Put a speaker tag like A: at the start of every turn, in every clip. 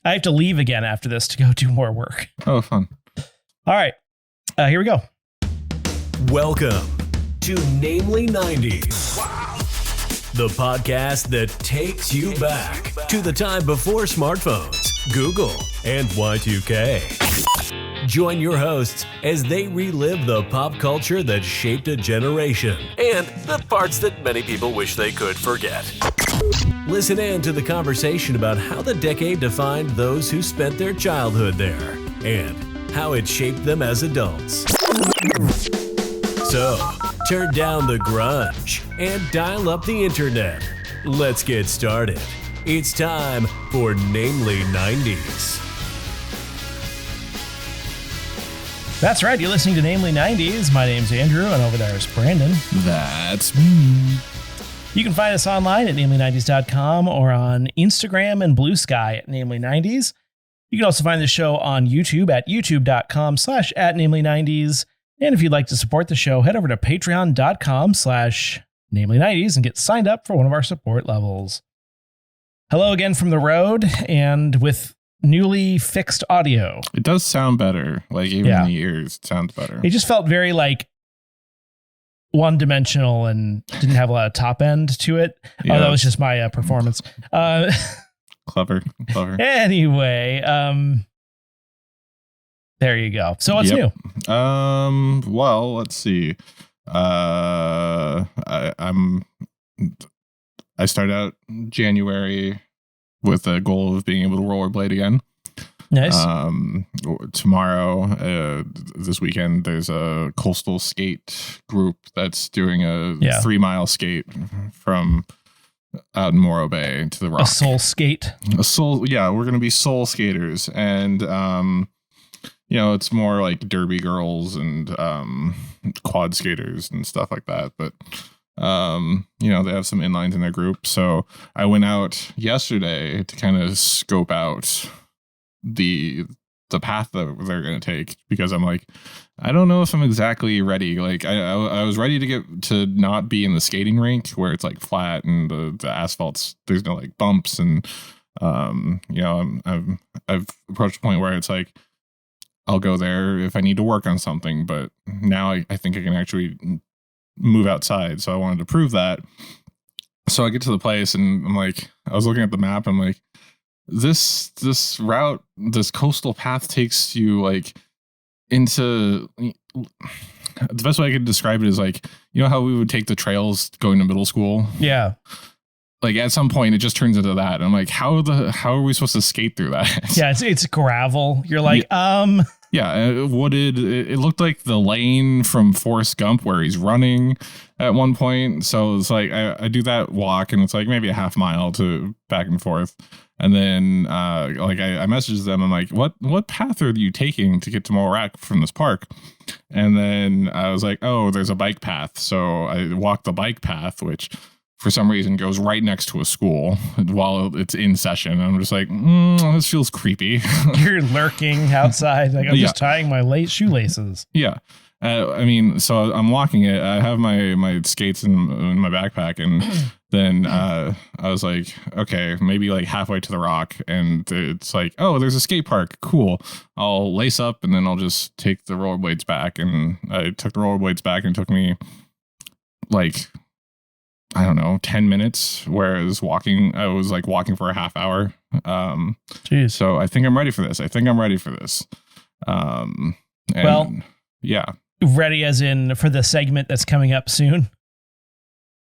A: I have to leave again after this to go do more work.
B: Oh, fun.
A: All right. Here we go.
C: Welcome to Namely 90s. The podcast that takes you back to the time before smartphones, Google, and Y2K. Join your hosts as they relive the pop culture that shaped a generation and the parts that many people wish they could forget. Listen in to the conversation about how the decade defined those who spent their childhood there and how it shaped them as adults. So, turn down the grunge and dial up the internet. Let's get started. It's time for Namely 90s.
A: That's right. You're listening to Namely 90s. My name's Andrew, and over there is Brandon.
B: That's me.
A: You can find us online at namely90s.com or on Instagram and Bluesky at Namely90s. You can also find the show on YouTube at youtube.com/@namely90s. And if you'd like to support the show, head over to patreon.com/namely90s and get signed up for one of our support levels. Hello again from the road and with newly fixed audio.
B: It does sound better. Like even in the ears, it sounds better.
A: It just felt very like one-dimensional and didn't have a lot of top end to it.
B: Yeah.
A: Oh, that was just my performance.
B: Clever.
A: Anyway, there you go. So what's new?
B: Well, let's see. I started out January with a goal of being able to rollerblade again.
A: Nice.
B: Tomorrow, this weekend, there's a coastal skate group that's doing a 3-mile skate from out in Morro Bay to the Rock.
A: A soul skate.
B: Yeah, we're going to be soul skaters. And, it's more like derby girls and quad skaters and stuff like that. But, they have some inlines in their group. So I went out yesterday to kind of scope out the path that they're going to take, because I'm like, I don't know if I'm exactly ready. Like I was ready to get to not be in the skating rink where it's like flat and the asphalt's, there's no like bumps. And, I've approached a point where it's like, I'll go there if I need to work on something. But now I think I can actually move outside. So I wanted to prove that. So I get to the place and I'm like, I was looking at the map. I'm like, this route, this coastal path takes you like into, the best way I could describe it is like, how we would take the trails going to middle school?
A: Yeah.
B: Like at some point it just turns into that. And I'm like, how are we supposed to skate through that?
A: Yeah. It's gravel. You're like,
B: Yeah, wooded. It looked like the lane from Forrest Gump where he's running at one point. So it's like I do that walk and it's like maybe a half mile to back and forth. And then I messaged them. I'm like, what path are you taking to get to Morac from this park? And then I was like, oh, there's a bike path. So I walked the bike path, which for some reason goes right next to a school while it's in session. And I'm just like, this feels creepy.
A: You're lurking outside. Like I'm just tying my late shoelaces.
B: Yeah. So I'm walking it. I have my skates in my backpack, and then I was like, okay, maybe like halfway to the Rock, and it's like, oh, there's a skate park. Cool. I'll lace up, and then I'll just take the rollerblades back. And I took the rollerblades back, and it took me like, I don't know, 10 minutes. Whereas I was like walking for a half hour.
A: Jeez.
B: So I think I'm ready for this. Yeah.
A: Ready as in for the segment that's coming up soon?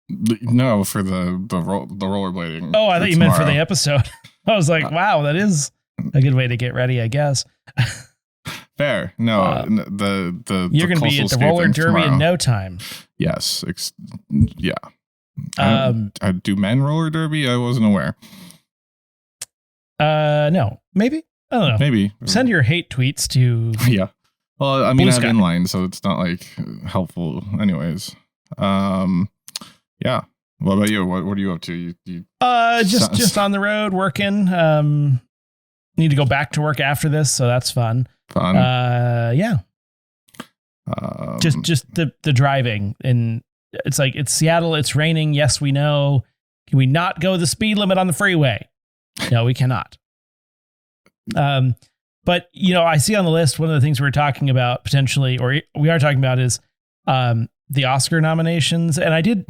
B: No, for the rollerblading.
A: Oh, I thought you meant for the episode. I was like, wow, that is a good way to get ready, I guess.
B: Fair. No,
A: you're going to be at the roller derby tomorrow. In no time.
B: Yes. Yeah. Do men roller derby? I wasn't aware.
A: No, maybe. I don't know.
B: Maybe.
A: Send your hate tweets to.
B: Yeah. Well, I mean, I have inline, so it's not like helpful anyways. Yeah. What about you? What are you up to?
A: Just on the road working. Need to go back to work after this, so that's fun. Yeah. Just the driving, and it's like, it's Seattle, it's raining. Yes, we know. Can we not go the speed limit on the freeway? No, we cannot. But, I see on the list, one of the things we're talking about potentially, or we are talking about, is the Oscar nominations. And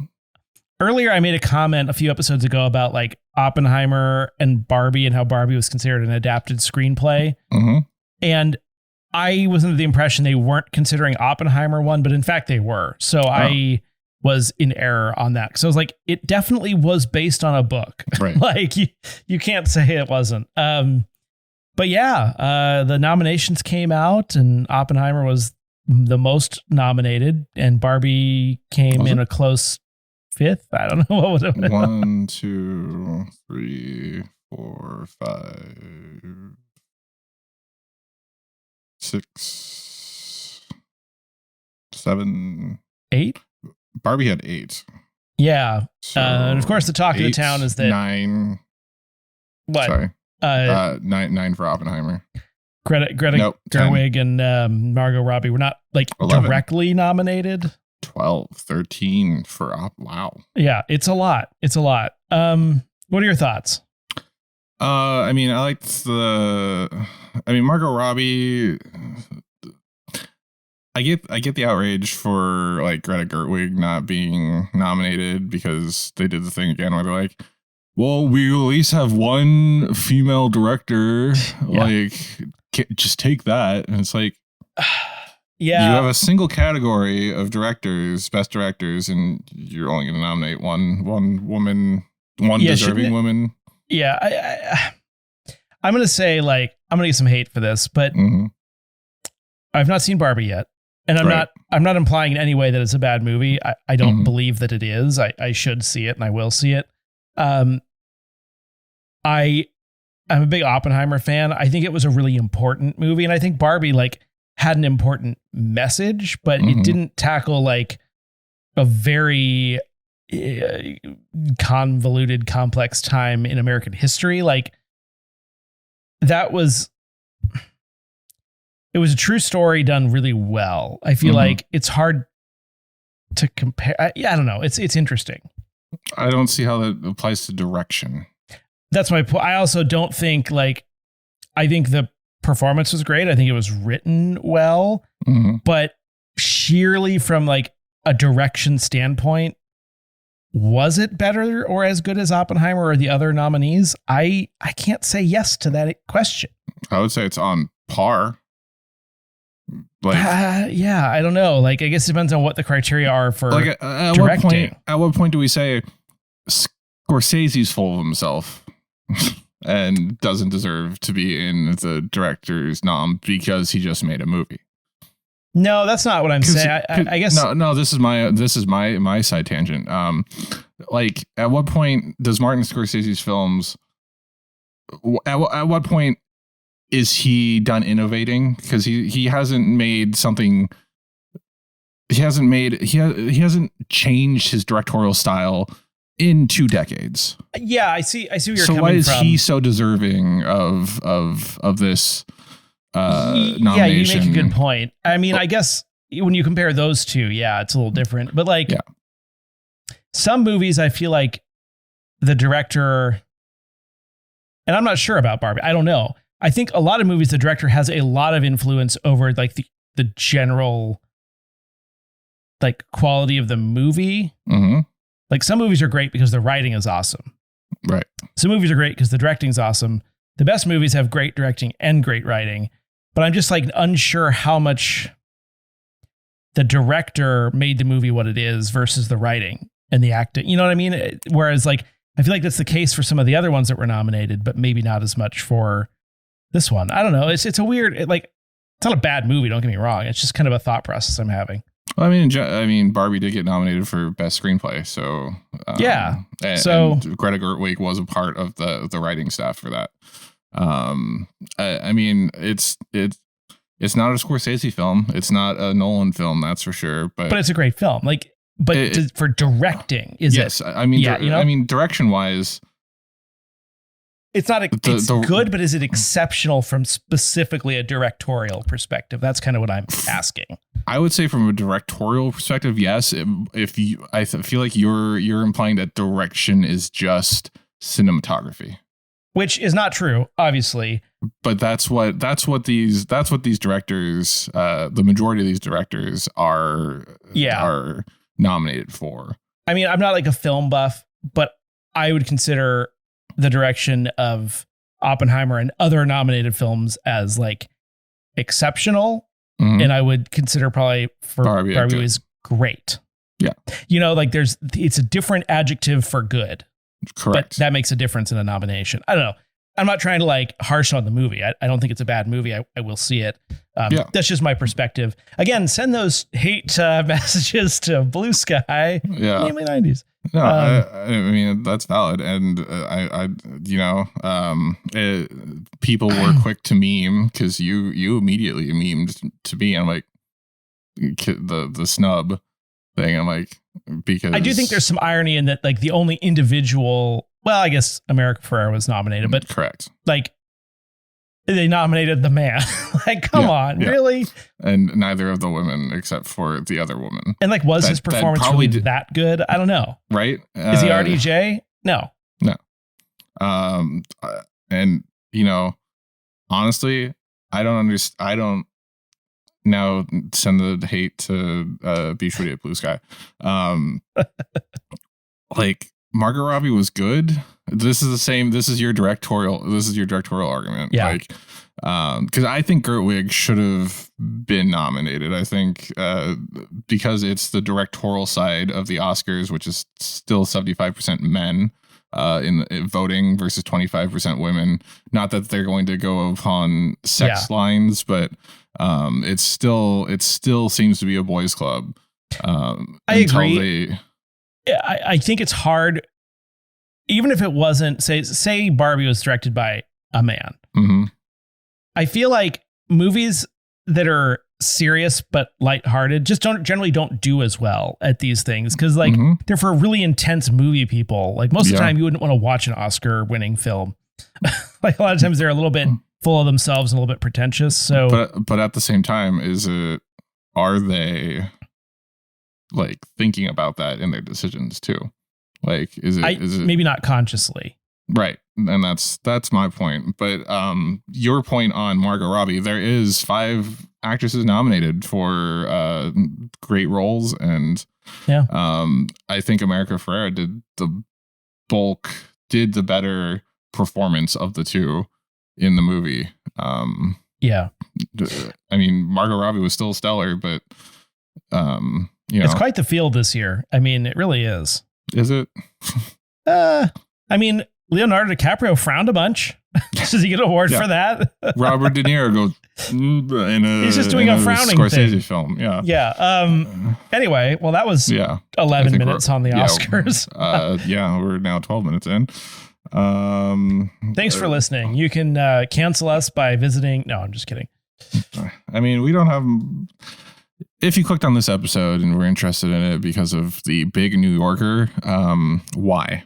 A: earlier I made a comment a few episodes ago about like Oppenheimer and Barbie and how Barbie was considered an adapted screenplay.
B: Mm-hmm.
A: And I was under the impression they weren't considering Oppenheimer one, but in fact they were. So I was in error on that. So I was like, it definitely was based on a book.
B: Right.
A: Like you can't say it wasn't. But yeah, the nominations came out and Oppenheimer was the most nominated and Barbie came in a close fifth. I don't know what was it.
B: 1, 2, 3, 4, 5, 6, 7,
A: 8.
B: Barbie had 8.
A: Yeah.
B: So
A: And of course the talk of the town is that
B: 9.
A: What?
B: Sorry. 9 for Oppenheimer.
A: Greta
B: Nope,
A: Gerwig and Margot Robbie were not like
B: 11.
A: directly nominated.
B: 12, 13 for wow.
A: Yeah, it's a lot. It's a lot. What are your thoughts?
B: I liked Margot Robbie. I get the outrage for like Greta Gerwig not being nominated because they did the thing again where they're like, well, we at least have one female director.
A: Yeah.
B: Like, just take that. And it's like,
A: Yeah,
B: you have a single category of directors, best directors, and you're only going to nominate one woman, one deserving woman.
A: Yeah, I'm going to say, like, I'm going to get some hate for this, but I've not seen Barbie yet. And I'm not implying in any way that it's a bad movie. I don't believe that it is. I should see it and I will see it. I'm a big Oppenheimer fan. I think it was a really important movie. And I think Barbie like had an important message, but it didn't tackle like a very convoluted, complex time in American history. Like it was a true story done really well. I feel like it's hard to compare. I don't know. It's interesting.
B: I don't see how that applies to direction.
A: That's my point. I also don't think I think the performance was great. I think it was written well, but sheerly from like a direction standpoint, was it better or as good as Oppenheimer or the other nominees? I can't say yes to that question.
B: I would say it's on par. Like,
A: yeah, I don't know. Like, I guess it depends on what the criteria are for directing.
B: At what point do we say Scorsese's full of himself and doesn't deserve to be in the director's nom because he just made a movie?
A: No, that's not what I'm saying. I guess
B: no. This is my side tangent. Like, at what point does Martin Scorsese's films? At what point is he done innovating? Because he hasn't made something. He hasn't changed his directorial style in 2 decades.
A: Yeah, I see where you're coming from.
B: So why is he so deserving of this nomination?
A: Yeah, you make a good point. I mean, I guess when you compare those two, yeah, it's a little different. But like some movies, I feel like the director, and I'm not sure about Barbie. I don't know. I think a lot of movies, the director has a lot of influence over like the general like quality of the movie. Like some movies are great because the writing is awesome.
B: Right.
A: Some movies are great because the directing is awesome. The best movies have great directing and great writing, but I'm just like unsure how much the director made the movie what it is versus the writing and the acting. You know what I mean? Whereas like, I feel like that's the case for some of the other ones that were nominated, but maybe not as much for this one. I don't know. It's a weird, it's not a bad movie. Don't get me wrong. It's just kind of a thought process I'm having.
B: Well, I mean, Barbie did get nominated for best screenplay. So
A: yeah.
B: And Greta Gerwig was a part of the writing staff for that. I mean, it's not a Scorsese film. It's not a Nolan film. That's for sure. But
A: it's a great film. For directing, is
B: yes,
A: it?
B: I mean, I mean, direction wise,
A: it's not. It's good, but is it exceptional from specifically a directorial perspective? That's kind of what I'm asking.
B: I would say from a directorial perspective, yes. I feel like you're implying that direction is just cinematography,
A: which is not true, obviously.
B: but that's what these directors, the majority of these directors are nominated for.
A: I mean, I'm not like a film buff, but I would consider the direction of Oppenheimer and other nominated films as like exceptional. Mm-hmm. And I would consider probably for Barbie was great.
B: Yeah.
A: You know, like it's a different adjective for good.
B: Correct.
A: But that makes a difference in a nomination. I don't know. I'm not trying to like harsh on the movie. I don't think it's a bad movie. I will see it. That's just my perspective. Again, send those hate messages to Bluesky.
B: Yeah.
A: Namely 90s.
B: No, I mean, that's valid. And people were quick to meme because you immediately memed to me. I'm like, the snub thing. I'm like, because
A: I do think there's some irony in that, like the only individual, well, I guess America Ferrera was nominated, but
B: correct.
A: Like they nominated the man. Like, come on, really?
B: And neither of the women except for the other woman.
A: And like, was his performance really that good? I don't know.
B: Right?
A: Is he RDJ? No.
B: And honestly, I don't understand. I don't now send the hate to Be Shorty at Bluesky. Like Margot Robbie was good. This is your directorial argument.
A: Yeah.
B: Like, because I think Gerwig should have been nominated. I think because it's the directorial side of the Oscars, which is still 75% men in voting versus 25% women. Not that they're going to go upon sex lines, but it still seems to be a boys' club.
A: I agree. I think it's hard. Even if it wasn't, say Barbie was directed by a man.
B: Mm-hmm.
A: I feel like movies that are serious but lighthearted just generally don't do as well at these things because like they're for really intense movie people. Like most of the time you wouldn't want to watch an Oscar-winning film. Like a lot of times they're a little bit full of themselves and a little bit pretentious. So,
B: but at the same time, are they like thinking about that in their decisions too? Like, is it
A: maybe not consciously?
B: Right. And that's my point. But your point on Margot Robbie, there is 5 actresses nominated for great roles. And I think America Ferrera did the better performance of the two in the movie. I mean, Margot Robbie was still stellar, but it's
A: quite the field this year. I mean, it really is.
B: Is it?
A: I mean, Leonardo DiCaprio frowned a bunch. Does he get an award for that?
B: Robert De Niro goes
A: he's just doing a frowning
B: Scorsese
A: thing.
B: Film. Yeah.
A: Yeah. Anyway, well, that was 11 minutes on the Oscars.
B: We're now 12 minutes in.
A: Thanks for listening. You can cancel us by visiting. No, I'm just kidding.
B: I mean, we don't have. If you clicked on this episode and were interested in it because of the big New Yorker, why?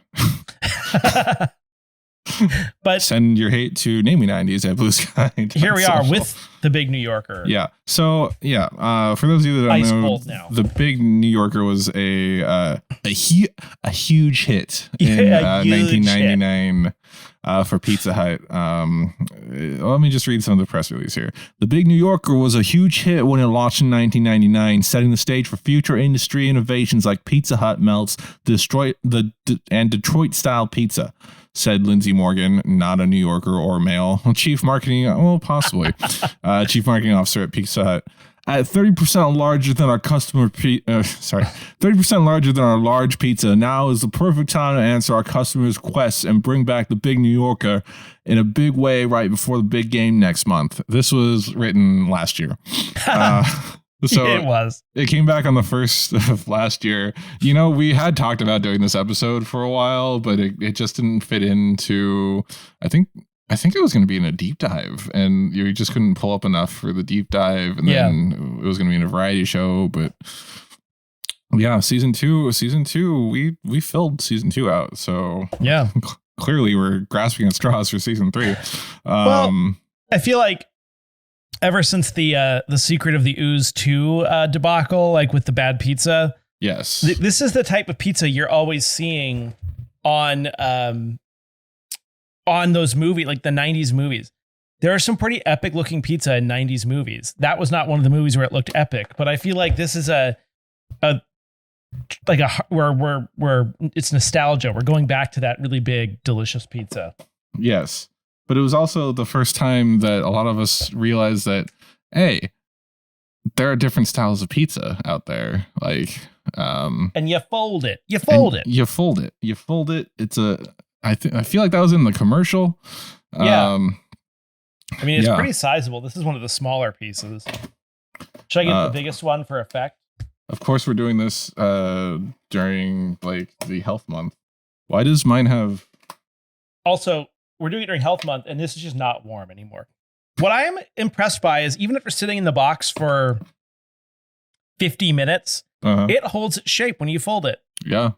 B: But send your hate to Namey90s at Bluesky.
A: Here we are with the big New Yorker.
B: Yeah. So for those of you that don't know, the big New Yorker was a huge hit in 1999. For Pizza Hut. Let me just read some of the press release here. The Big New Yorker was a huge hit when it launched in 1999, setting the stage for future industry innovations like Pizza Hut melts, and Detroit-style pizza, said Lindsay Morgan, not a New Yorker or male, chief marketing officer at Pizza Hut. At 30% larger than our 30% larger than our large pizza, now is the perfect time to answer our customers' requests and bring back the Big New Yorker in a big way right before the big game next month. This was written last year. So it came back on the 1st of last year. We had talked about doing this episode for a while, but it just didn't fit into, I think it was going to be in a deep dive, and you just couldn't pull up enough for the deep dive, and then it was going to be in a variety show. But season two, we filled season 2 out. So clearly we're grasping at straws for season 3.
A: Well, I feel like ever since the Secret of the Ooze 2 debacle, like with the bad pizza,
B: yes,
A: this is the type of pizza you're always seeing on those movies, like the 90s movies. There are some pretty epic looking pizza in 90s movies. That was not one of the movies where it looked epic, but I feel like this is where it's nostalgia. We're going back to that really big, delicious pizza.
B: Yes. But it was also the first time that a lot of us realized that, hey, there are different styles of pizza out there. Like,
A: and you fold it. You fold it.
B: You fold it. You fold it. I feel like that was in the commercial.
A: Yeah. I mean, it's pretty sizable. This is one of the smaller pieces. Should I get the biggest one for effect?
B: Of course, we're doing this during like the health month. Why does mine have?
A: Also, we're doing it during health month, and this is just not warm anymore. What I am impressed by is even after sitting in the box for 50 minutes, it holds its shape when you fold it.
B: Yeah.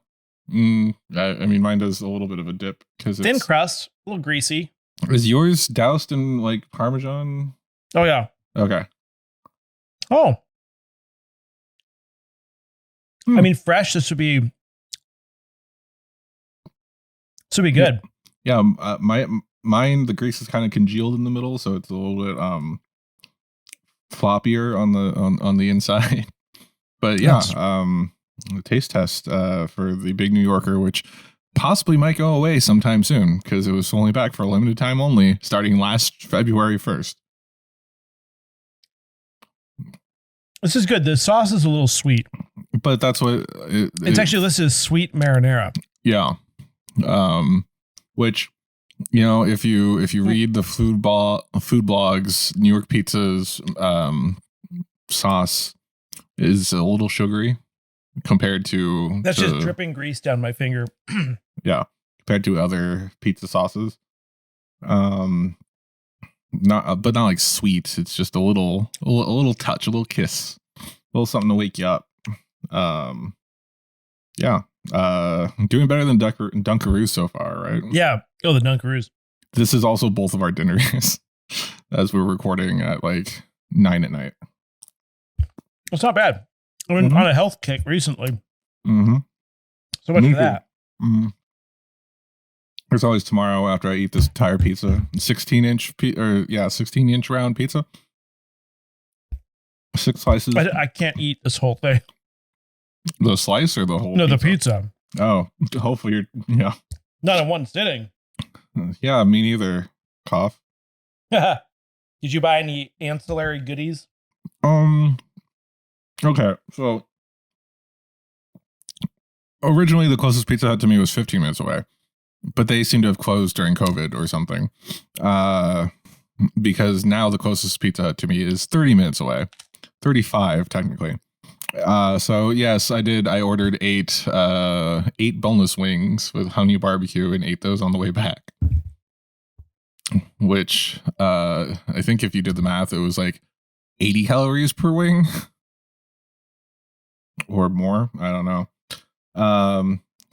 B: I mean, mine does a little bit of a dip because it's
A: thin crust, a little greasy.
B: Is yours doused in like Parmesan?
A: Oh, yeah.
B: Okay.
A: Oh. I mean, fresh, this would be good.
B: Yeah. Mine, the grease is kind of congealed in the middle, so it's a little bit floppier on the inside. But yeah, the taste test for the Big New Yorker, which possibly might go away sometime soon because it was only back for a limited time only, starting last February 1st.
A: This is good. The sauce is a little sweet,
B: but that's what
A: it's actually listed as sweet marinara.
B: Yeah, which, you know, if you read the food blogs, New York Pizza's sauce is a little sugary compared to
A: that's just dripping grease down my finger.
B: Yeah, compared to other pizza sauces. Not like sweet. It's just a little touch, a little kiss, a little something to wake you up. Yeah. Doing better than Dunkaroos so far, right?
A: Yeah. Oh, the Dunkaroos.
B: This is also both of our dinners as we're recording at like 9 at night.
A: It's not bad. I mean, on a health kick recently.
B: Mm-hmm.
A: So much for that.
B: Mm-hmm. There's always tomorrow after I eat this entire pizza, 16-inch round pizza. 6 slices.
A: I can't eat this whole thing.
B: The slice or the whole?
A: No, the pizza.
B: Oh, hopefully yeah.
A: Not in one sitting.
B: Yeah, me neither. Cough.
A: Did you buy any ancillary goodies?
B: Okay, so originally the closest Pizza Hut to me was 15 minutes away, but they seem to have closed during COVID or something. Because now the closest Pizza Hut to me is 30 minutes away, 35 technically. So yes, I did. I ordered 8 boneless wings with honey barbecue and ate those on the way back. Which I think if you did the math, it was like 80 calories per wing or more. I don't know.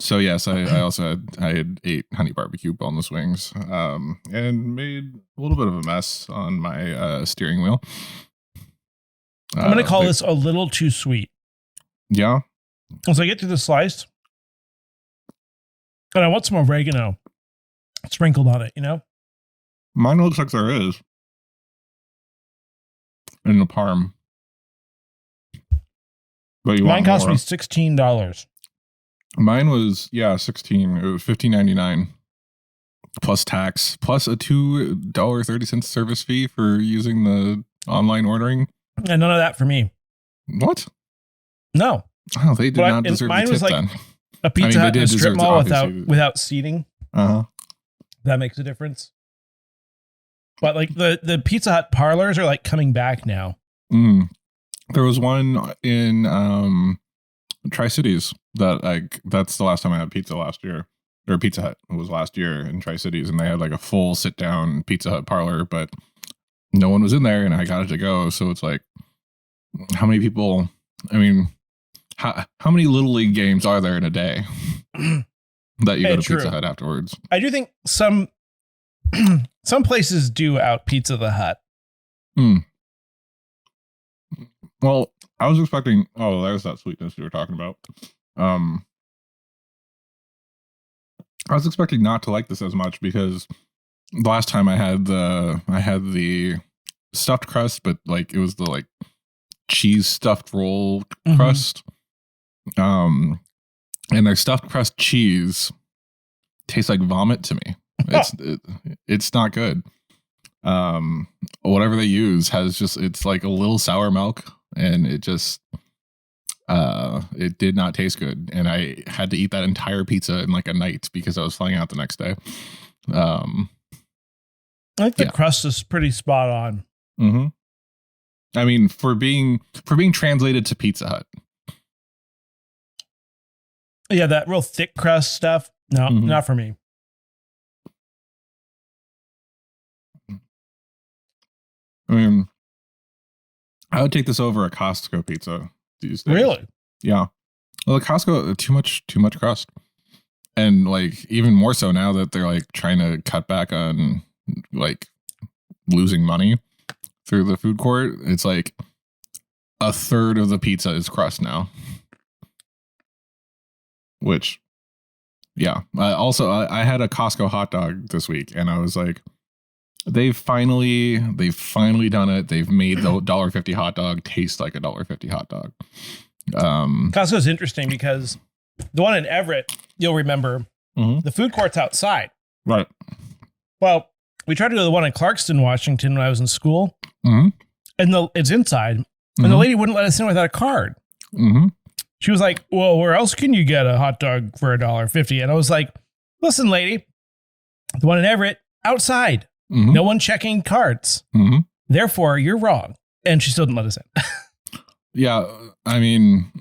B: So yes, I had 8 honey barbecue boneless wings, and made a little bit of a mess on my steering wheel.
A: I'm going to call this a little too sweet.
B: Yeah.
A: As I get to the slice, and I want some oregano sprinkled on it, you know?
B: Mine looks like there is. In the parm. But
A: mine cost me $16.
B: Mine was, 16. It was $15.99 plus tax, plus a $2.30 service fee for using the online ordering.
A: And none of that for me.
B: What?
A: No.
B: Oh, they did not deserve
A: mine
B: the tip
A: was like
B: then.
A: A Pizza Hut in a strip mall without seating.
B: Uh-huh.
A: That makes a difference. But like the Pizza Hut parlors are like coming back now.
B: There was one in Tri-Cities that's the last time I had pizza last year. Or Pizza Hut. It was last year in Tri-Cities, and they had like a full sit down Pizza Hut parlor, but no one was in there and I got it to go. So it's like, how many people, I mean, how many Little League games are there in a day that you go to Pizza Hut afterwards? I do think some places do out Pizza the Hut. Well, I was expecting, there's that sweetness you were talking about. I was expecting not to like this as much because the last time I had the stuffed crust, but like it was the like cheese stuffed roll crust. And their stuffed crust cheese tastes like vomit to me. It's not good. Whatever they use it's like a little sour milk, and it just it did not taste good, and I had to eat that entire pizza in like a night because I was flying out the next day.
A: I think the crust is pretty spot on.
B: Mm-hmm. I mean, for being translated to Pizza Hut.
A: Yeah, that real thick crust stuff. No, not for me.
B: I mean, I would take this over a Costco pizza these days.
A: Really?
B: Yeah. Well, the Costco, too much crust. And like even more so now that they're like trying to cut back on like losing money through the food court. It's like a third of the pizza is crust now. Which, yeah. I had a Costco hot dog this week, and I was like, they've finally done it. They've made the $1.50 hot dog taste like a $1.50 hot dog.
A: Costco's interesting because the one in Everett, you'll remember, the food court's outside.
B: Right.
A: Well, we tried to go to the one in Clarkston, Washington when I was in school, and it's inside, and the lady wouldn't let us in without a card. She was like, well, where else can you get a hot dog for $1.50? And I was like, listen, lady, the one in Everett, outside. No one checking cards. Therefore, you're wrong. And she still didn't let us in.
B: Yeah, I mean...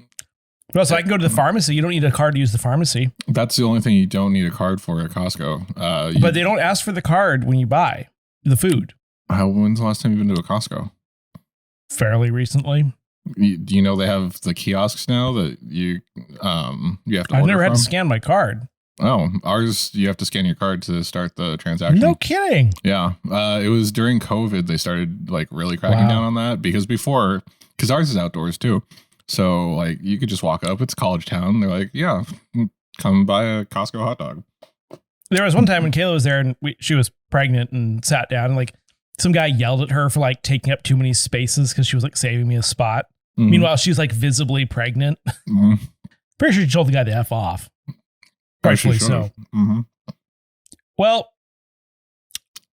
A: Well, so I can go to the pharmacy. You don't need a card to use the pharmacy.
B: That's the only thing you don't need a card for at Costco.
A: But they don't ask for the card when you buy the food.
B: When's the last time you've been to a Costco?
A: Fairly recently.
B: Do you know they have the kiosks now that you have to
A: I've never had
B: from?
A: to scan my card.
B: Oh, ours, you have to scan your card to start the transaction.
A: No kidding.
B: Yeah. It was during COVID they started like really cracking down on that because ours is outdoors too. So like you could just walk up. It's college town. They're like, yeah, come buy a Costco hot dog.
A: There was one time when Kayla was there and she was pregnant and sat down and like some guy yelled at her for like taking up too many spaces because she was like saving me a spot. Meanwhile, she's like visibly pregnant. Pretty sure she told the guy to F off. Partially so. Well,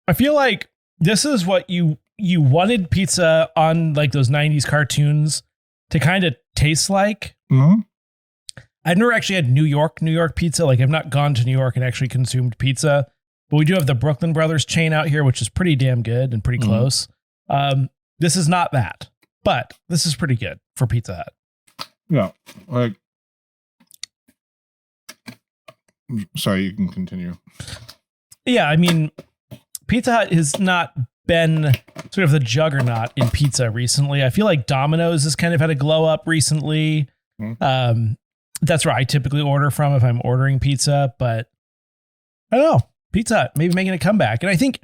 A: I feel like this is what you wanted pizza on like those 90s cartoons to kind of taste like. I've never actually had New York pizza. Like I've not gone to New York and actually consumed pizza, but we do have the Brooklyn Brothers chain out here, which is pretty damn good and pretty close. This is not that, but this is pretty good for Pizza Hut.
B: Yeah. Like, sorry, you can continue.
A: Yeah, I mean, Pizza Hut has not been sort of the juggernaut in pizza recently. I feel like Domino's has kind of had a glow up recently. That's where I typically order from if I'm ordering pizza, but I don't know. Pizza Hut maybe making a comeback. And I think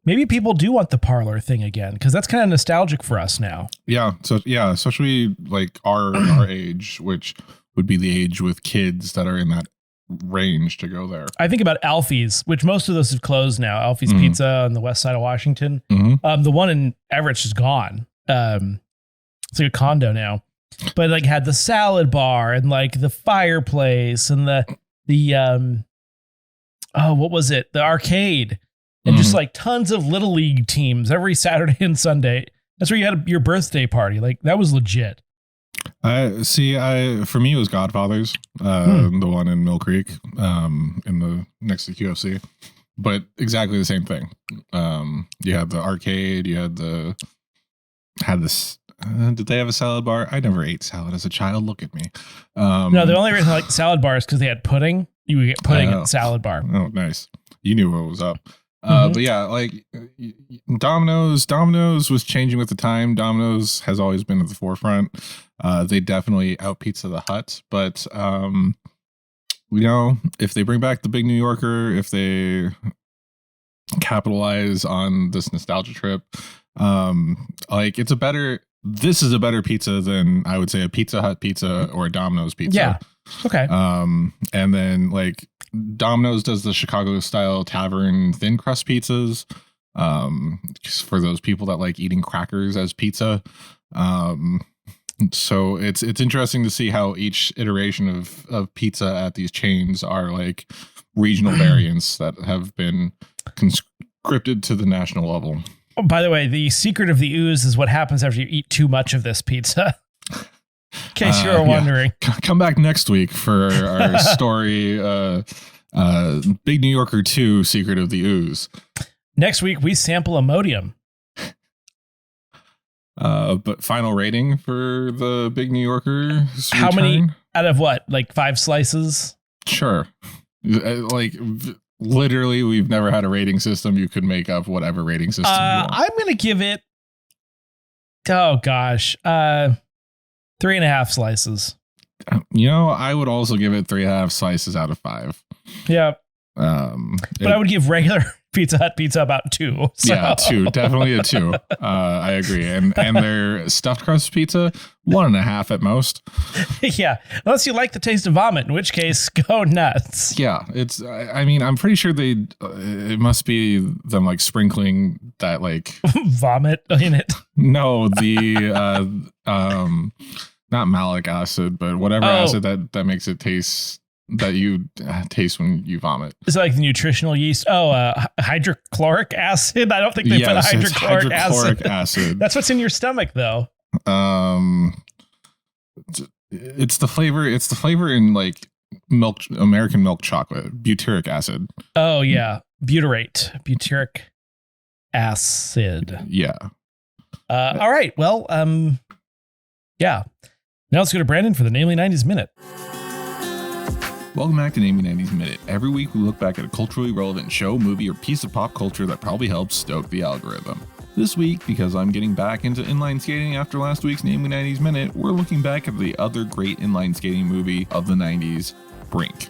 A: maybe people do want the parlor thing again because that's kind of nostalgic for us now. Yeah.
B: So, yeah, especially like our age, which would be the age with kids that are in that range to go there.
A: I think about Alfie's, which most of those have closed now. Alfie's Pizza on the west side of Washington. The one in Everett's is gone. It's like a condo now, but like had the salad bar and like the fireplace and the what was it? The arcade and just like tons of little league teams every Saturday and Sunday. That's where you had your birthday party. Like that was legit.
B: For me, it was Godfather's, the one in Mill Creek, next to QFC, but exactly the same thing. You had the arcade, you had this. Did they have a salad bar? I never ate salad as a child. Look at me.
A: No, the only reason I like salad bar is because they had pudding. You would get pudding at the salad bar.
B: Oh, nice. You knew what was up. But yeah, like Domino's was changing with the time. Domino's has always been at the forefront. They definitely out Pizza the Hut, but if they bring back the big New Yorker, if they capitalize on this nostalgia trip, like this is a better pizza than I would say a Pizza Hut pizza or a Domino's pizza.
A: Yeah. Okay.
B: And then like Domino's does the Chicago style tavern thin crust pizzas. For those people that like eating crackers as pizza. So it's interesting to see how each iteration of pizza at these chains are like regional variants that have been conscripted to the national level.
A: Oh, by the way, the secret of the ooze is what happens after you eat too much of this pizza. In case you were wondering.
B: Come back next week for our story, Big New Yorker 2, Secret of the Ooze.
A: Next week, we sample Imodium.
B: But final rating for the Big New Yorker.
A: How many out of what? Like 5 slices?
B: Sure. Like literally, we've never had a rating system. You could make up whatever rating system you want.
A: I'm going to give it, oh gosh, 3.5 slices.
B: I would also give it 3.5 slices out of 5.
A: Yeah. But I would give regular Pizza Hut pizza about 2. So.
B: Yeah, 2. Definitely a 2. I agree. And their stuffed crust pizza, 1.5 at most.
A: Yeah. Unless you like the taste of vomit, in which case, go nuts.
B: Yeah. I'm pretty sure it must be them like sprinkling that like
A: vomit in it.
B: No, the not malic acid, but whatever acid that makes it taste that you taste when you vomit.
A: Is it like the nutritional yeast? Hydrochloric acid? I don't think they put hydrochloric acid. That's what's in your stomach, though.
B: It's the flavor. It's the flavor in like American milk chocolate. Butyric acid.
A: Oh yeah, butyric acid.
B: Yeah.
A: All right. Well, yeah. Now let's go to Brandon for the Namely 90s Minute.
B: Welcome back to Namely 90s Minute. Every week we look back at a culturally relevant show, movie, or piece of pop culture that probably helps stoke the algorithm. This week, because I'm getting back into inline skating after last week's Namely 90s Minute, we're looking back at the other great inline skating movie of the 90s, Brink.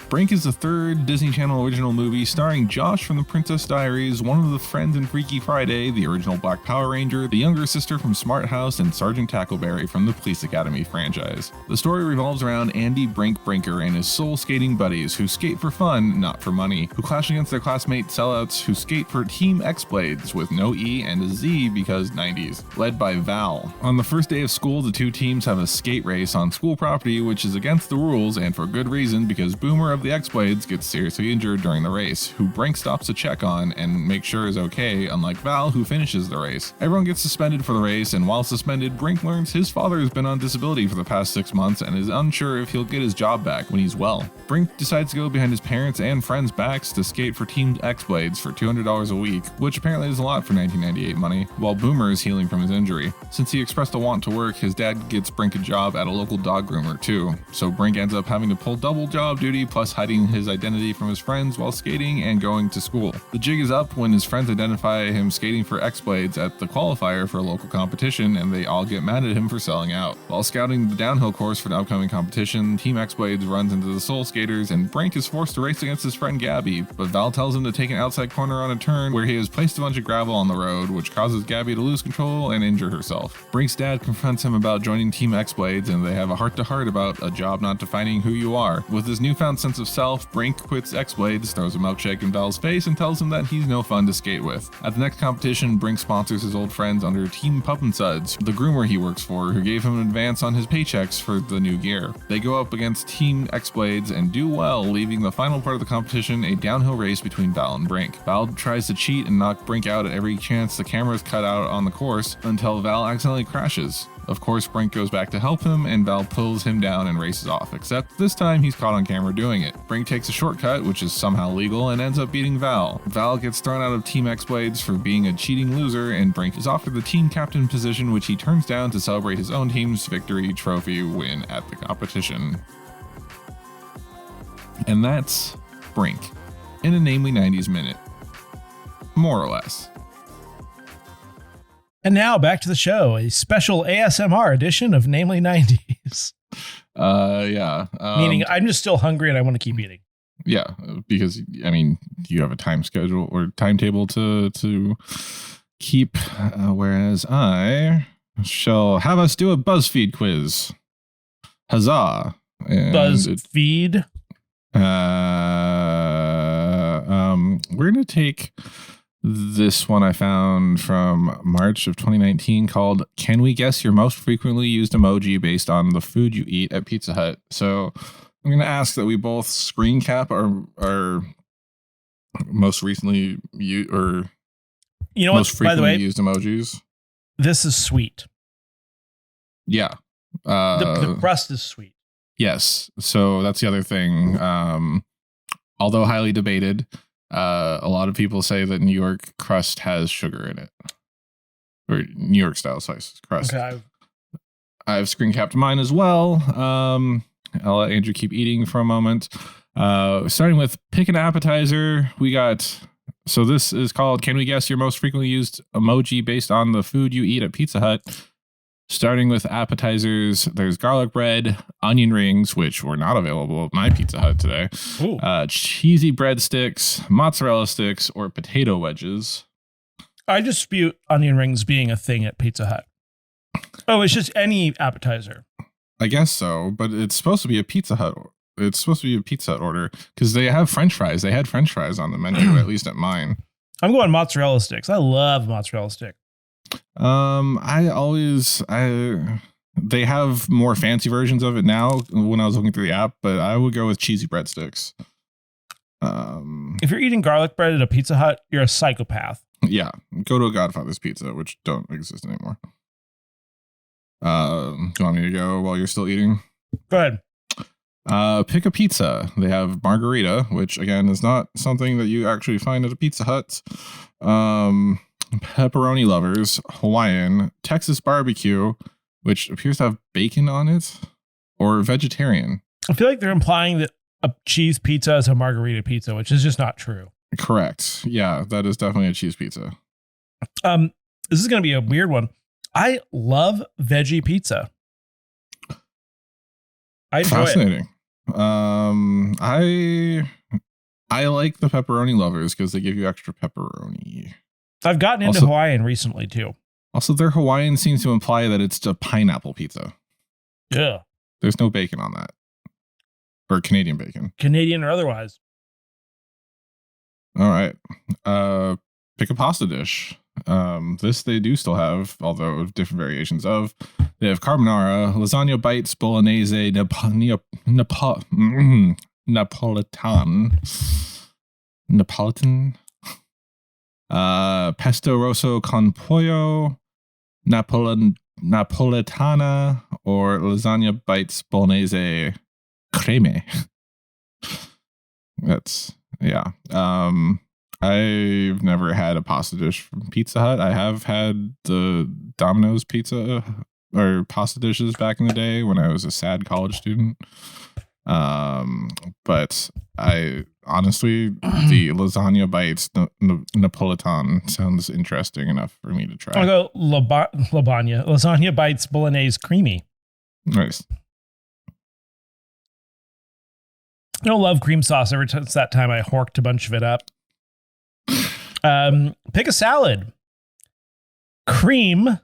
B: Brink is the third Disney Channel original movie starring Josh from The Princess Diaries, one of the friends in Freaky Friday, the original Black Power Ranger, the younger sister from Smart House, and Sergeant Tackleberry from the Police Academy franchise. The story revolves around Andy Brinker and his soul skating buddies who skate for fun, not for money, who clash against their classmate sellouts who skate for Team X-Blades with no E and a Z because 90s, led by Val. On the first day of school, the two teams have a skate race on school property, which is against the rules and for good reason because Boomer of the X-Blades gets seriously injured during the race, who Brink stops to check on and make sure is okay, unlike Val, who finishes the race. Everyone gets suspended for the race, and while suspended, Brink learns his father has been on disability for the past 6 months and is unsure if he'll get his job back when he's well. Brink decides to go behind his parents' and friends' backs to skate for Team X-Blades for $200 a week, which apparently is a lot for 1998 money, while Boomer is healing from his injury. Since he expressed a want to work, his dad gets Brink a job at a local dog groomer too, so Brink ends up having to pull double job duty plus hiding his identity from his friends while skating and going to school. The jig is up when his friends identify him skating for X-Blades at the qualifier for a local competition, and they all get mad at him for selling out. While scouting the downhill course for the upcoming competition, Team X-Blades runs into the Soul Skaters, and Brink is forced to race against his friend Gabby, but Val tells him to take an outside corner on a turn where he has placed a bunch of gravel on the road, which causes Gabby to lose control and injure herself. Brink's dad confronts him about joining Team X-Blades, and they have a heart-to-heart about a job not defining who you are. With his newfound sense of self, Brink quits X-Blades, throws a milkshake in Val's face, and tells him that he's no fun to skate with. At the next competition, Brink sponsors his old friends under Team Pup and Suds, the groomer he works for, who gave him an advance on his paychecks for the new gear. They go up against Team X-Blades and do well, leaving the final part of the competition a downhill race between Val and Brink. Val tries to cheat and knock Brink out at every chance the camera's cut out on the course, until Val accidentally crashes. Of course, Brink goes back to help him, and Val pulls him down and races off, except this time he's caught on camera doing it. Brink takes a shortcut, which is somehow legal, and ends up beating Val. Val gets thrown out of Team X-Blades for being a cheating loser, and Brink is offered the team captain position, which he turns down to celebrate his own team's victory trophy win at the competition. And that's Brink, in a Namely 90s Minute. More or less.
A: And now back to the show, a special ASMR edition of Namely 90s.
B: Yeah.
A: Meaning I'm just still hungry and I want to keep eating.
B: Yeah, because you have a time schedule or timetable to keep, whereas I shall have us do a BuzzFeed quiz. Huzzah!
A: BuzzFeed?
B: We're going to take this one I found from March of 2019 called Can We Guess Your Most Frequently Used Emoji Based on the Food You Eat at Pizza Hut? So I'm going to ask that we both screen cap our most recently used or most frequently used emojis.
A: This is sweet.
B: Yeah.
A: The crust is sweet.
B: Yes. So that's the other thing. Although highly debated, a lot of people say that New York crust has sugar in it. Or New York style slice crust. Okay. I've screen capped mine as well. I'll let Andrew keep eating for a moment. Starting with pick an appetizer. We got... So this is called Can We Guess Your Most Frequently Used Emoji Based on the Food You Eat at Pizza Hut? Starting with appetizers, there's garlic bread, onion rings, which were not available at my Pizza Hut today, cheesy breadsticks, mozzarella sticks, or potato wedges.
A: I dispute onion rings being a thing at Pizza Hut. Oh, it's just any appetizer.
B: I guess so, but it's supposed to be a Pizza Hut. It's supposed to be a Pizza Hut order because they have French fries. They had French fries on the menu, at least at mine.
A: I'm going mozzarella sticks. I love mozzarella stick.
B: They have more fancy versions of it now when I was looking through the app, but I would go with cheesy breadsticks.
A: If you're eating garlic bread at a Pizza Hut, you're a psychopath.
B: Yeah. Go to a Godfather's Pizza, which don't exist anymore. Do you want me to go while you're still eating?
A: Go ahead.
B: Pick a pizza. They have margarita, which again is not something that you actually find at a Pizza Hut. Pepperoni lovers, Hawaiian, Texas barbecue, which appears to have bacon on it, or vegetarian.
A: I feel like they're implying that a cheese pizza is a margarita pizza, which is just not true.
B: Correct. Yeah, that is definitely a cheese pizza.
A: This is going to be a weird one. I love veggie pizza. I enjoy
B: Fascinating. I like the pepperoni lovers because they give you extra pepperoni.
A: I've gotten into Hawaiian recently too.
B: Also, their Hawaiian seems to imply that it's a pineapple pizza.
A: Yeah.
B: There's no bacon on that. Or Canadian bacon.
A: Canadian or otherwise.
B: All right. Pick a pasta dish. This they do still have, although different variations of. They have carbonara, lasagna bites, bolognese, Napolitan. Pesto rosso con pollo, napoletana, or lasagna bites bolognese creme. That's I've never had a pasta dish from Pizza Hut. I have had the Domino's pizza or pasta dishes back in the day when I was a sad college student. But I honestly, the lasagna bites Napolitan sounds interesting enough for me to try.
A: I'll go lasagna bites bolognese creamy.
B: Nice.
A: I don't love cream sauce. Ever since that time I horked a bunch of it up. Pick a salad. Cream.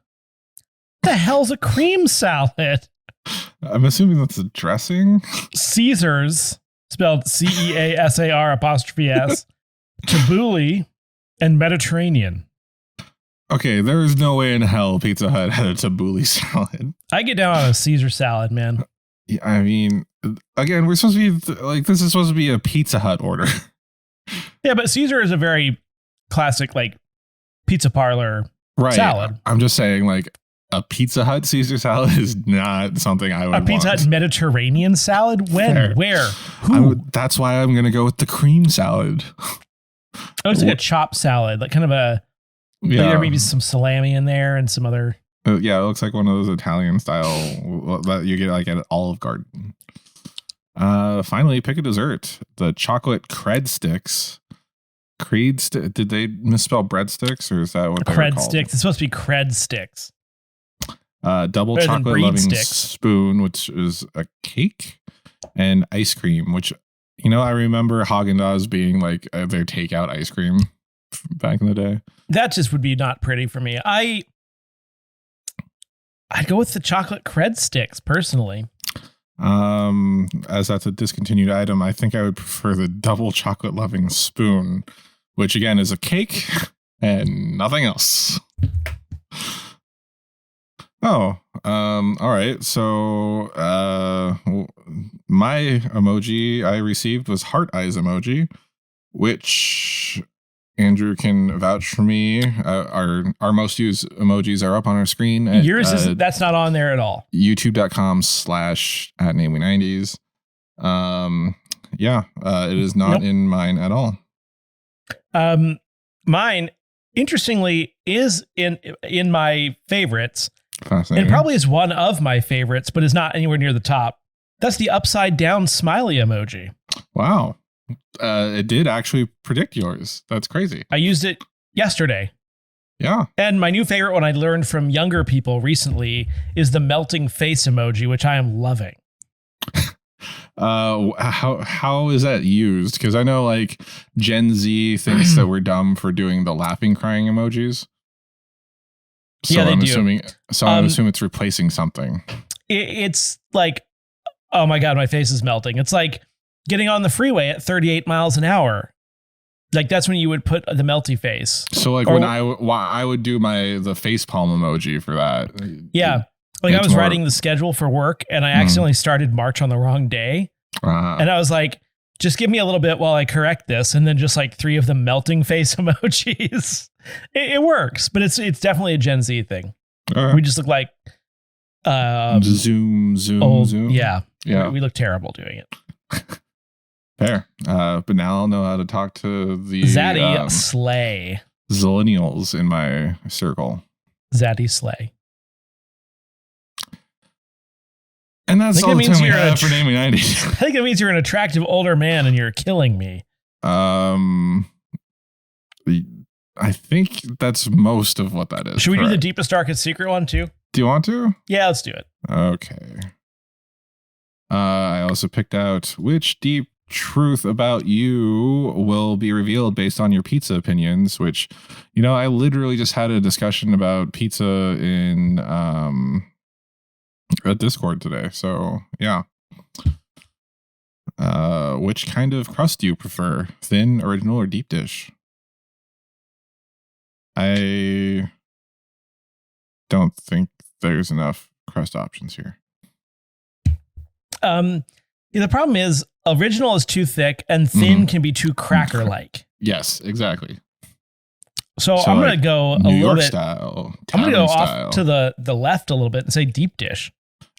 A: The hell's a cream salad?
B: I'm assuming that's a dressing.
A: Caesar's, spelled CEASAR''S, tabbouleh, and Mediterranean.
B: Okay, there is no way in hell Pizza Hut had a tabbouleh salad.
A: I get down on a Caesar salad, man.
B: Yeah, I mean, again, we're supposed to be like, this is supposed to be a Pizza Hut order.
A: Yeah, but Caesar is a very classic, like, pizza parlor salad.
B: I'm just saying, like, a Pizza Hut Caesar salad is not something I would want.
A: A Pizza Hut Mediterranean salad? When?
B: Fair.
A: Where? Who?
B: That's why I'm going to go with the cream salad.
A: Oh, it's like a chopped salad, like kind of a... Yeah. Like there may be some salami in there and some other...
B: Yeah, it looks like one of those Italian style that you get like at Olive Garden. Finally, pick a dessert. The chocolate cred sticks. Did they misspell breadsticks, or is that what they're called?
A: Cred sticks. It's supposed to be cred sticks.
B: Double chocolate loving spoon, which is a cake, and ice cream, which, you know, I remember Haagen-Dazs being like their takeout ice cream back in the day.
A: That just would be not pretty for me. I'd go with the chocolate cred sticks personally.
B: As that's a discontinued item, I think I would prefer the double chocolate loving spoon, which again is a cake and nothing else. Oh, all right. So, my emoji I received was heart eyes emoji, which Andrew can vouch for me. Our most used emojis are up on our screen.
A: Yours is that's not on there at all.
B: YouTube.com/@namely90s. It is not in mine at all.
A: Mine, interestingly, is in my favorites.
B: Fascinating.
A: And probably is one of my favorites, but is not anywhere near the top. That's the upside down smiley emoji.
B: Wow. It did actually predict yours. That's crazy.
A: I used it yesterday.
B: Yeah.
A: And my new favorite one I learned from younger people recently is the melting face emoji, which I am loving.
B: How is that used? Because I know like Gen Z thinks that we're dumb for doing the laughing crying emojis. So
A: yeah, they
B: I'm
A: do.
B: assuming it's replacing something.
A: It's like, oh my God, my face is melting. It's like getting on the freeway at 38 miles an hour. Like that's when you would put the melty face.
B: So like when I would do the face palm emoji for that.
A: Yeah. Like I was writing the schedule for work and I accidentally started March on the wrong day. And I was like, just give me a little bit while I correct this. And then just like 3 of the melting face emojis. It works, but it's definitely a Gen Z thing. We just look like
B: zoom.
A: Yeah. We look terrible doing it.
B: Fair. But now I'll know how to talk to the
A: Zaddy Slay.
B: Zillennials in my circle.
A: Zaddy Slay.
B: And that's all the time we have for Namely 90s.
A: I think it means you're an attractive older man and you're killing me.
B: I think that's most of what that is.
A: Should we do the deepest, darkest secret one too?
B: Do you want to?
A: Yeah, let's do it.
B: Okay. I also picked out which deep truth about you will be revealed based on your pizza opinions, which, I literally just had a discussion about pizza in a Discord today. So yeah. Which kind of crust do you prefer? Thin, original, or deep dish? I don't think there's enough crust options here.
A: The problem is original is too thick and thin can be too cracker-like.
B: Yes, exactly.
A: So I'm going to go
B: New
A: a
B: York
A: little bit.
B: Style,
A: I'm going to go
B: style.
A: off to the left a little bit and say deep dish.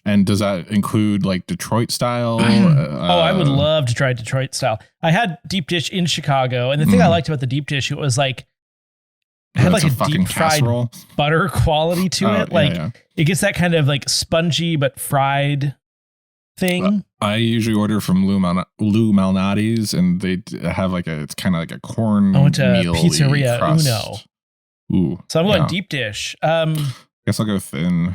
B: And does that include like Detroit style?
A: I would love to try Detroit style. I had deep dish in Chicago, and the thing I liked about the deep dish, it was like it had like a deep fried butter quality to it. It gets that kind of like spongy but fried thing.
B: I usually order from Lou Malnati's, and they have it's kind of like a corn.
A: I went to
B: Pizzeria crust.
A: Uno.
B: Ooh,
A: so I'm going deep dish.
B: Guess I'll go thin.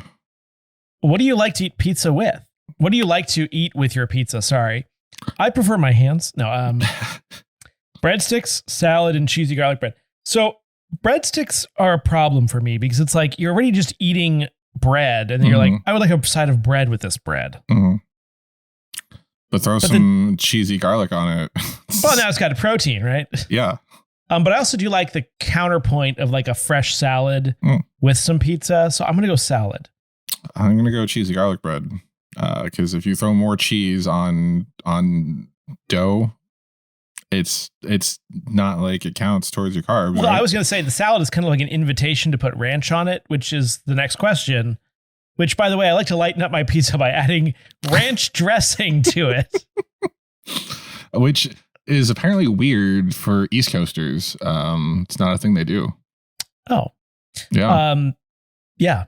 A: What do you like to eat pizza with? What do you like to eat with your pizza? Sorry. I prefer my hands. No, breadsticks, salad, and cheesy garlic bread. So breadsticks are a problem for me because it's like you're already just eating bread and then you're like, I would like a side of bread with this bread.
B: But throw some cheesy garlic on it.
A: Well, now it's got a protein, right?
B: Yeah.
A: But I also do like the counterpoint of like a fresh salad with some pizza. So I'm going to go salad.
B: I'm going to go cheesy garlic bread. Because if you throw more cheese on dough, it's not like it counts towards your carbs.
A: Well,
B: right?
A: I was going to say the salad is kind of like an invitation to put ranch on it, which is the next question. Which, by the way, I like to lighten up my pizza by adding ranch dressing to it.
B: Which is apparently weird for East Coasters. It's not a thing they do.
A: Oh.
B: Yeah.
A: Yeah.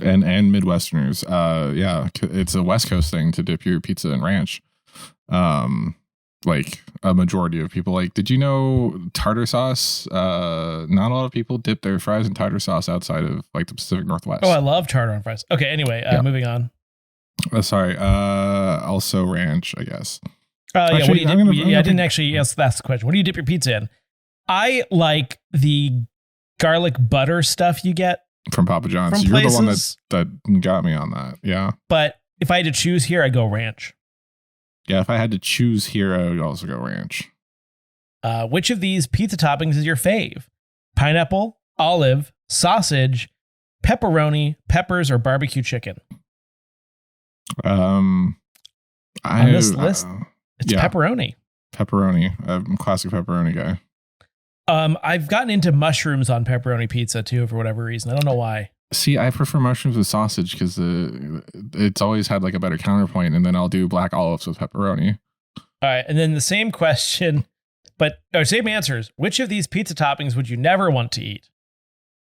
B: And Midwesterners. Yeah. It's a West Coast thing to dip your pizza in ranch. Like a majority of people. Like, did you know tartar sauce? Not a lot of people dip their fries in tartar sauce outside of like the Pacific Northwest.
A: Oh, I love tartar on fries. Okay, anyway, moving on.
B: Sorry. Also ranch, I guess.
A: Actually, what do you dip? I didn't actually ask the question. What do you dip your pizza in? I like the garlic butter stuff you get
B: from Papa John's.
A: From
B: You're
A: places,
B: the one that got me on that. Yeah.
A: But if I had to choose here, I'd go ranch.
B: Yeah, if I had to choose here, I would also go ranch.
A: Which of these pizza toppings is your fave? Pineapple, olive, sausage, pepperoni, peppers, or barbecue chicken?
B: On
A: this list, it's pepperoni.
B: Pepperoni. I'm a classic pepperoni guy.
A: I've gotten into mushrooms on pepperoni pizza too, for whatever reason. I don't know why.
B: See, I prefer mushrooms with sausage because it's always had like a better counterpoint, and then I'll do black olives with pepperoni.
A: All right, and then the same question, same answers. Which of these pizza toppings would you never want to eat?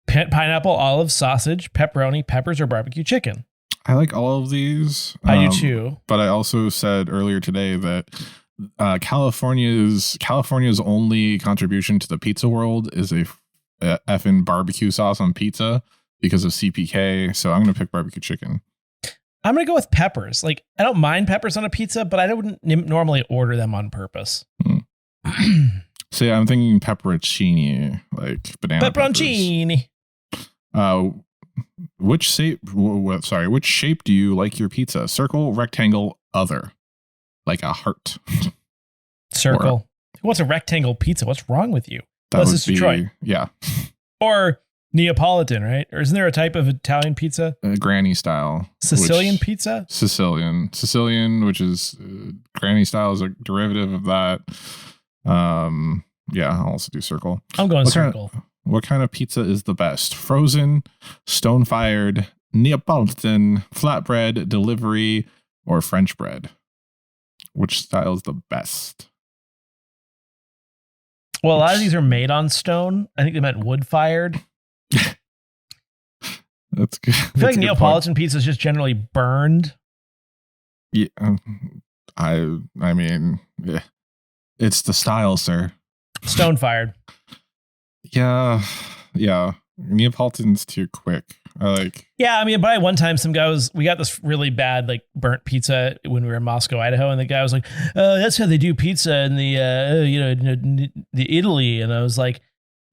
A: Pineapple, olive, sausage, pepperoni, peppers, or barbecue chicken?
B: I like all of these.
A: I do too.
B: But I also said earlier today that California's only contribution to the pizza world is a effing barbecue sauce on pizza because of CPK. So I'm going to pick barbecue chicken.
A: I'm going to go with peppers. Like, I don't mind peppers on a pizza, but I wouldn't normally order them on purpose.
B: So yeah, I'm thinking pepperoncini, like banana
A: pepperoncini.
B: Which shape do you like your pizza? Circle, rectangle, other, like a heart.
A: Circle. Who wants a rectangle pizza? What's wrong with you? Unless it's Detroit.
B: Yeah.
A: Or Neapolitan, right? Or isn't there a type of Italian pizza?
B: Granny style.
A: Sicilian pizza?
B: Sicilian, which is granny style is a derivative of that. Yeah, I'll also do circle.
A: I'm going circle.
B: What kind of pizza is the best? Frozen, stone-fired, Neapolitan, flatbread, delivery, or French bread? Which style is the best?
A: Well, a lot of these are made on stone. I think they meant wood-fired.
B: That's good.
A: I feel like Neapolitan pizza is just generally burned.
B: Yeah, I mean, yeah. It's the style, sir.
A: Stone-fired.
B: Yeah. Neapolitan's too quick.
A: Yeah, I mean, but one time we got this really bad like burnt pizza when we were in Moscow, Idaho, and the guy was like, "Oh, that's how they do pizza in the Italy," and I was like,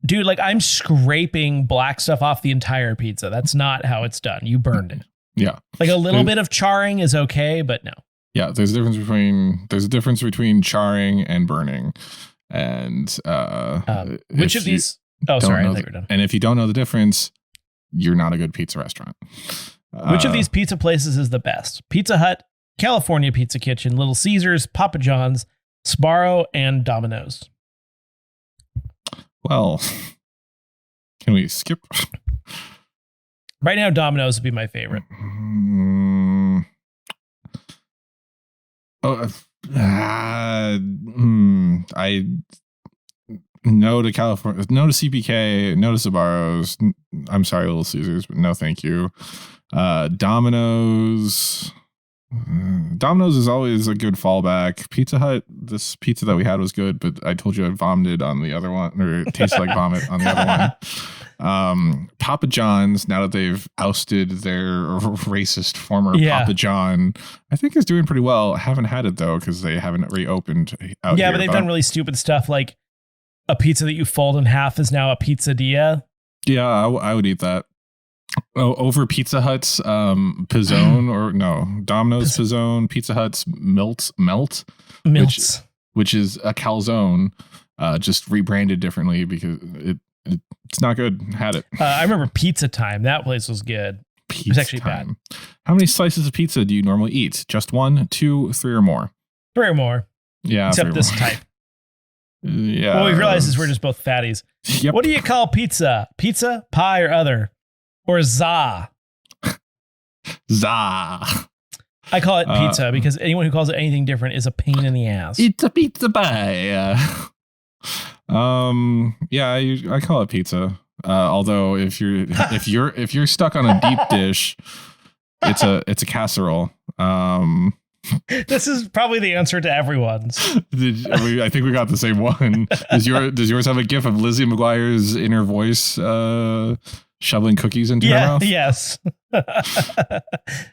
A: "Dude, like I'm scraping black stuff off the entire pizza. That's not how it's done. You burned it."
B: Yeah,
A: like a little bit of charring is okay, but no.
B: Yeah, there's a difference between charring and burning, and
A: which of these? Oh, sorry, I think we're done.
B: And if you don't know the difference, you're not a good pizza restaurant.
A: Which of these pizza places is the best? Pizza Hut, California Pizza Kitchen, Little Caesars, Papa John's, Sbarro, and Domino's.
B: Well, can we skip?
A: Right now, Domino's would be my favorite.
B: I no to California, no to CPK, no to Sbarro's. I'm sorry, Little Caesars, but no, thank you. Domino's. Domino's is always a good fallback. Pizza Hut, this pizza that we had was good, but I told you I vomited on the other one, or it tasted like vomit on the other one. Papa John's, now that they've ousted their racist former Papa John, I think is doing pretty well. I haven't had it though because they haven't reopened out here.
A: But they've done really stupid stuff like a pizza that you fold in half is now a pizzadilla. Yeah,
B: I would eat that. Oh, over Pizza Hut's Pizzone, or no, Domino's Pizzone, Pizza Hut's Melt, which is a calzone, just rebranded differently because it's not good. Had it.
A: I remember Pizza Time. That place was good. It was actually bad.
B: How many slices of pizza do you normally eat? Just 1, 2, 3, or more?
A: 3 or more.
B: Yeah,
A: except this type.
B: Yeah.
A: What we realized is we're just both fatties. Yep. What do you call pizza? Pizza, pie, or other? Or za?
B: Za.
A: I call it pizza because anyone who calls it anything different is a pain in the ass.
B: It's a pizza pie. I call it pizza. Although if you're stuck on a deep dish, it's a casserole.
A: This is probably the answer to everyone's.
B: I think we got the same one. Does yours have a gif of Lizzie McGuire's inner voice shoveling cookies into her mouth?
A: Yes.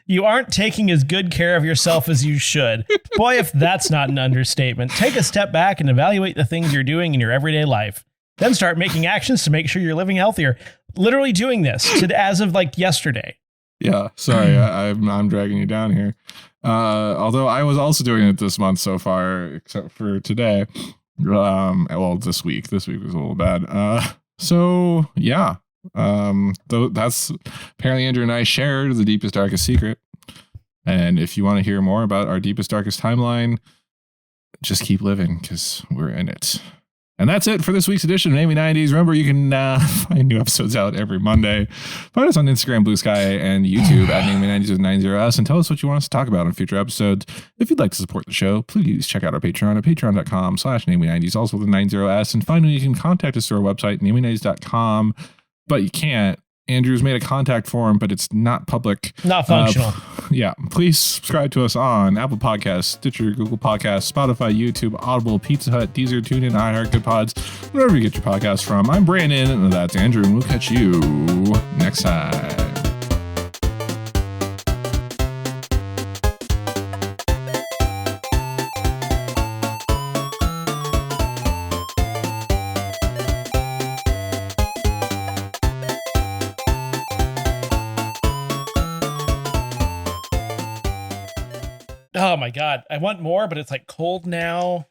A: You aren't taking as good care of yourself as you should. Boy, if that's not an understatement. Take a step back and evaluate the things you're doing in your everyday life. Then start making actions to make sure you're living healthier. Literally doing this as of like yesterday.
B: Yeah, sorry, I'm dragging you down here. Although I was also doing it this month so far, except for today. Well, this week was a little bad. So yeah. That's apparently Andrew and I shared the deepest, darkest secret. And if you want to hear more about our deepest, darkest timeline, just keep living because we're in it. And that's it for this week's edition of Namely 90s. Remember, you can find new episodes out every Monday. Find us on Instagram, Bluesky, and YouTube at Namely 90s with 90s, and tell us what you want us to talk about in future episodes. If you'd like to support the show, please check out our Patreon at patreon.com/Namely 90s, also with the 90s. And finally, you can contact us through our website, namely90s.com, but you can't. Andrew's made a contact form, but it's not public.
A: Not functional.
B: Yeah. Please subscribe to us on Apple Podcasts, Stitcher, Google Podcasts, Spotify, YouTube, Audible, Pizza Hut, Deezer, TuneIn, iHeart, Good Pods, wherever you get your podcasts from. I'm Brandon, and that's Andrew, and we'll catch you next time.
A: Oh my God. I want more, but it's like cold now.